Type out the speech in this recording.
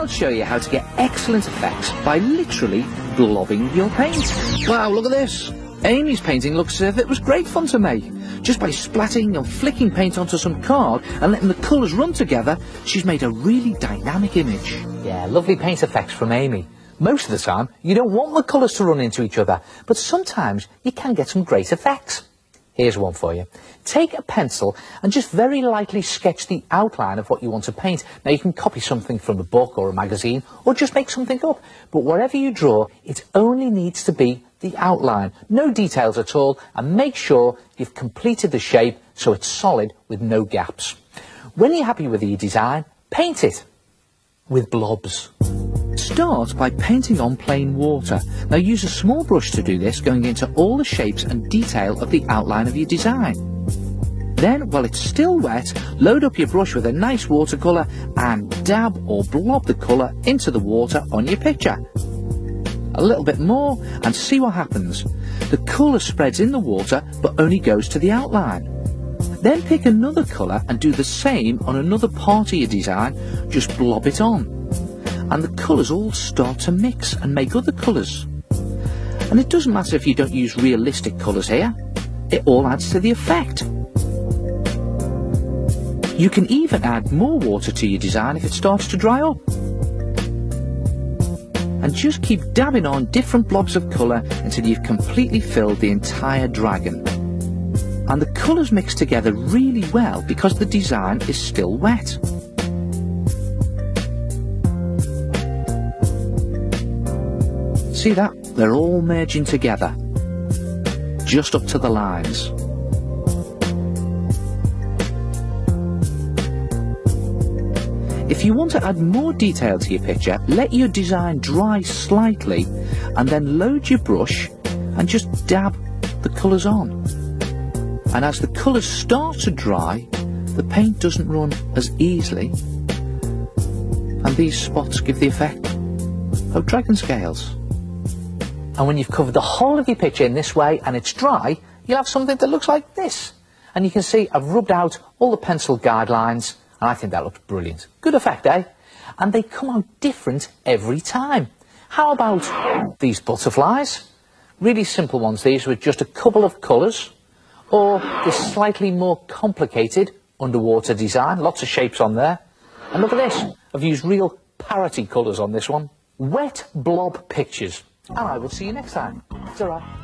I'll show you how to get excellent effects by literally blobbing your paint. Wow, look at this. Amy's painting looks as if it was great fun to make. Just by splatting and flicking paint onto some card and letting the colours run together, she's made a really dynamic image. Yeah, lovely paint effects from Amy. Most of the time, you don't want the colours to run into each other, but sometimes you can get some great effects. Here's one for you. Take a pencil and just very lightly sketch the outline of what you want to paint. Now, you can copy something from a book or a magazine, or just make something up. But whatever you draw, it only needs to be the outline. No details at all, and make sure you've completed the shape so it's solid with no gaps. When you're happy with your design, paint it with blobs. Start by painting on plain water. Now use a small brush to do this, going into all the shapes and detail of the outline of your design. Then, while it's still wet, load up your brush with a nice watercolour and dab or blob the colour into the water on your picture. A little bit more and see what happens. The colour spreads in the water but only goes to the outline. Then pick another colour and do the same on another part of your design, just blob it on. And the colours all start to mix and make other colours. And it doesn't matter if you don't use realistic colours here, it all adds to the effect. You can even add more water to your design if it starts to dry up. And just keep dabbing on different blobs of colour until you've completely filled the entire dragon. And the colours mix together really well because the design is still wet. See that? They're all merging together, just up to the lines. If you want to add more detail to your picture, let your design dry slightly and then load your brush and just dab the colours on. And as the colours start to dry, the paint doesn't run as easily, and these spots give the effect of dragon scales. And when you've covered the whole of your picture in this way and it's dry, you'll have something that looks like this. And you can see I've rubbed out all the pencil guidelines, and I think that looks brilliant. Good effect, eh? And they come out different every time. How about these butterflies? Really simple ones, these, with just a couple of colours. Or this slightly more complicated underwater design, lots of shapes on there. And look at this, I've used real parroty colours on this one. Wet blob pictures. And I will see you next time. It's all right.